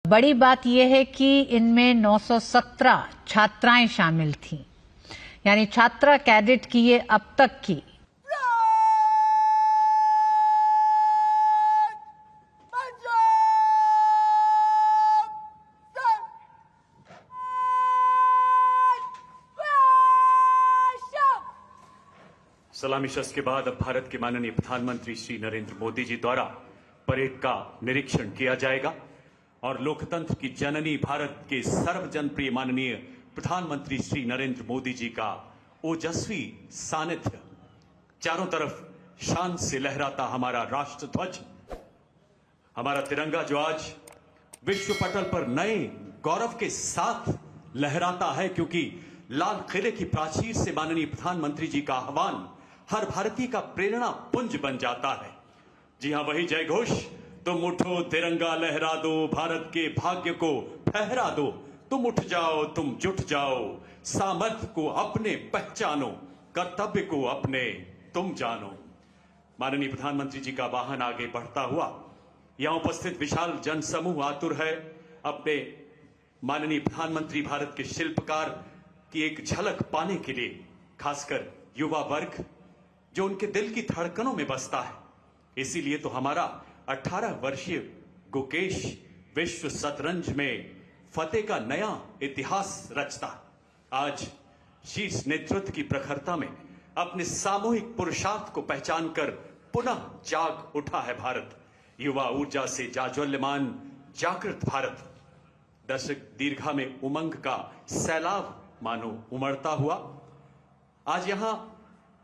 बड़ी बात यह है कि इनमें 917 छात्राएं शामिल थीं, यानी छात्रा कैडेट की ये अब तक की सलामी शस्त्र के बाद अब भारत के माननीय प्रधानमंत्री श्री नरेंद्र मोदी जी द्वारा परेड का निरीक्षण किया जाएगा और लोकतंत्र की जननी भारत के सर्वजनप्रिय माननीय प्रधानमंत्री श्री नरेंद्र मोदी जी का ओजस्वी सानिध्य, चारों तरफ शान से लहराता हमारा राष्ट्रध्वज, हमारा तिरंगा जो आज विश्व पटल पर नए गौरव के साथ लहराता है, क्योंकि लाल किले की प्राचीर से माननीय प्रधानमंत्री जी का आह्वान हर भारतीय का प्रेरणा पुंज बन जाता है। जी हां, वही जय घोष, तुम उठो तिरंगा लहरा दो, भारत के भाग्य को फहरा दो, तुम उठ जाओ तुम जुट जाओ, सामर्थ्य को अपने पहचानो, कर्तव्य को अपने तुम जानो। माननीय प्रधानमंत्री जी का वाहन आगे बढ़ता हुआ यहां उपस्थित विशाल जनसमूह आतुर है अपने माननीय प्रधानमंत्री भारत के शिल्पकार की एक झलक पाने के लिए, खासकर युवा वर्ग जो उनके दिल की धड़कनों में बसता है। इसीलिए तो हमारा 18 वर्षीय गुकेश विश्व शतरंज में फतेह का नया इतिहास रचता है। आज शीर्ष नेतृत्व की प्रखरता में अपने सामूहिक पुरुषार्थ को पहचानकर पुनः जाग उठा है भारत। युवा ऊर्जा से जाज्वल्यमान जागृत भारत, दशक दीर्घा में उमंग का सैलाब मानो उमड़ता हुआ। आज यहां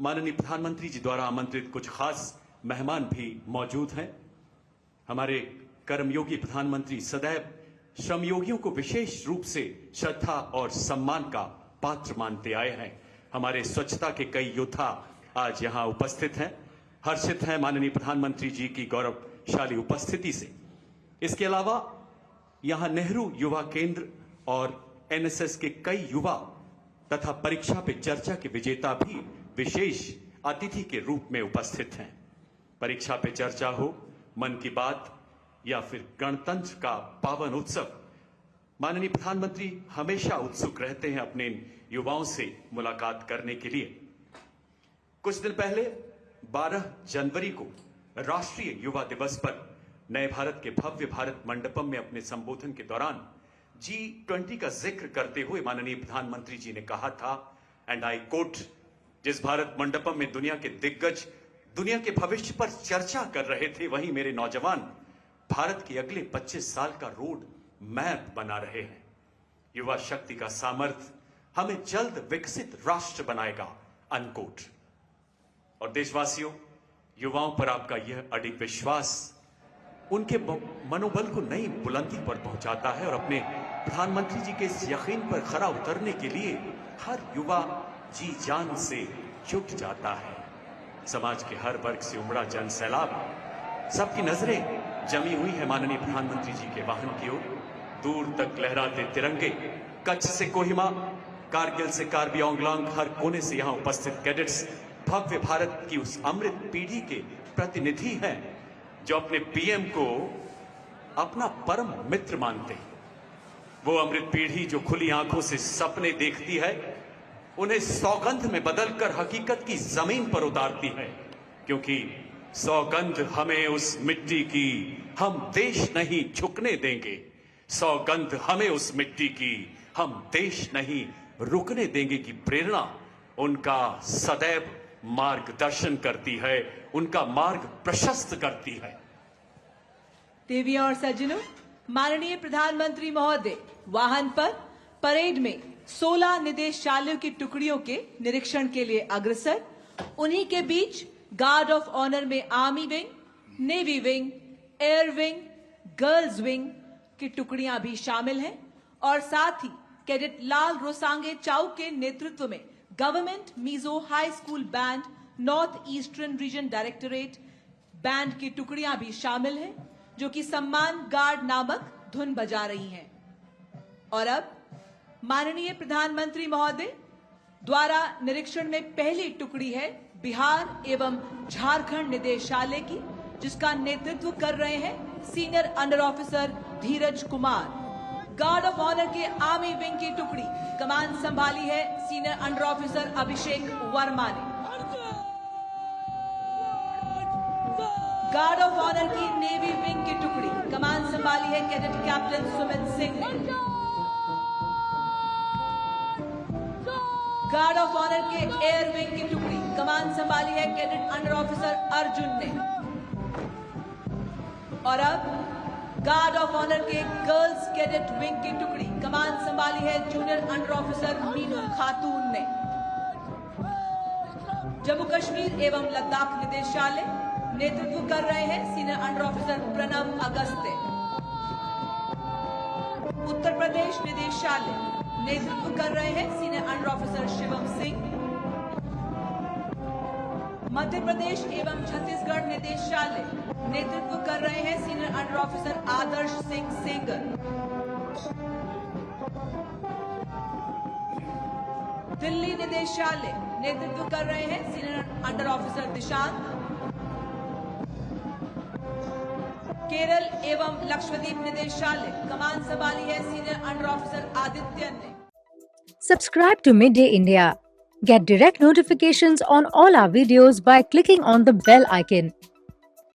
माननीय प्रधानमंत्री जी द्वारा आमंत्रित कुछ खास मेहमान भी मौजूद हैं। हमारे कर्मयोगी प्रधानमंत्री सदैव श्रमयोगियों को विशेष रूप से श्रद्धा और सम्मान का पात्र मानते आए हैं। हमारे स्वच्छता के कई योद्धा आज यहां उपस्थित हैं, हर्षित हैं माननीय प्रधानमंत्री जी की गौरवशाली उपस्थिति से। इसके अलावा यहां नेहरू युवा केंद्र और एनएसएस के कई युवा तथा परीक्षा पे चर्चा के विजेता भी विशेष अतिथि के रूप में उपस्थित हैं। परीक्षा पे चर्चा हो, मन की बात या फिर गणतंत्र का पावन उत्सव, माननीय प्रधानमंत्री हमेशा उत्सुक रहते हैं अपने युवाओं से मुलाकात करने के लिए। कुछ दिन पहले 12 जनवरी को राष्ट्रीय युवा दिवस पर नए भारत के भव्य भारत मंडपम में अपने संबोधन के दौरान G20 का जिक्र करते हुए माननीय प्रधानमंत्री जी ने कहा था, एंड आई कोट, जिस भारत मंडपम में दुनिया के दिग्गज दुनिया के भविष्य पर चर्चा कर रहे थे, वहीं मेरे नौजवान भारत के अगले 25 साल का रोड मैप बना रहे हैं। युवा शक्ति का सामर्थ्य हमें जल्द विकसित राष्ट्र बनाएगा, अनकोट। और देशवासियों, युवाओं पर आपका यह अडिग विश्वास उनके मनोबल को नई बुलंदी पर पहुंचाता है और अपने प्रधानमंत्री जी के इस यकीन पर खरा उतरने के लिए हर युवा जी जान से जुट जाता है। समाज के हर वर्ग से उमड़ा जन सैलाब, सबकी नजरें जमी हुई है माननीय प्रधानमंत्री जी के वाहन की ओर। दूर तक लहराते तिरंगे, कच्छ से कोहिमा, कारगिल से कार्बी आंगलांग, हर कोने से यहां उपस्थित कैडेट्स भव्य भारत की उस अमृत पीढ़ी के प्रतिनिधि हैं जो अपने पीएम को अपना परम मित्र मानते हैं। वो अमृत पीढ़ी जो खुली आंखों से सपने देखती है, उन्हें सौगंध में बदलकर हकीकत की जमीन पर उतारती है, क्योंकि सौगंध हमें उस मिट्टी की हम देश नहीं झुकने देंगे। सौगंध हमें उस मिट्टी की हम देश नहीं रुकने देंगे की प्रेरणा उनका सदैव मार्गदर्शन करती है, उनका मार्ग प्रशस्त करती है। देवियों और सज्जनों, माननीय प्रधानमंत्री महोदय वाहन पर परेड में 16 निदेशालयों की टुकड़ियों के निरीक्षण के लिए अग्रसर। उन्हीं के बीच गार्ड ऑफ ऑनर में army wing, navy wing, air wing, girls wing की टुकड़ियां भी शामिल हैं और साथ ही कैडेट लाल रोसांगे चाउ के नेतृत्व में government Mizo high school band, north eastern region directorate band की टुकड़ियां भी शामिल हैं, जो कि सम्मान गार्ड नामक धुन बजा रही हैं। और अब माननीय प्रधानमंत्री महोदय द्वारा निरीक्षण में पहली टुकड़ी है बिहार एवं झारखंड निदेशालय की, जिसका नेतृत्व कर रहे हैं senior under officer Dheeraj Kumar. Guard of honour के आर्मी विंग की टुकड़ी कमान संभाली है senior under officer Abhishek Verma ने। गार्ड ऑफ ऑनर की नेवी विंग की टुकड़ी कमान संभाली है कैडेट कैप्टन सुमित सिंह ने। गार्ड ऑफ ऑनर के एयर विंग की टुकड़ी कमान संभाली है कैडेट अंडर ऑफिसर अर्जुन ने। और अब गार्ड ऑफ ऑनर के गर्ल्स कैडेट विंग की टुकड़ी कमान संभाली है जूनियर अंडर ऑफिसर मीनू खातून ने। जम्मू कश्मीर एवं लद्दाख निदेशालय नेतृत्व कर रहे हैं senior under officer Pranav Agastya. Uttar Pradesh निदेशालय नेतृत्व कर रहे हैं senior under officer Shivam Singh. Madhya Pradesh एवं छत्तीसगढ़ निदेशालय नेतृत्व कर रहे हैं senior under officer Adarsh Singh Sengar. Delhi निदेशालय नेतृत्व कर रहे हैं senior under officer Dishant. Kerala एवं लक्षद्वीप निदेशालय कमान संभाली है सीनियर अंडर ऑफिसर आदित्य ने। Subscribe to Midday India. Get direct notifications on all our videos by clicking on the bell icon.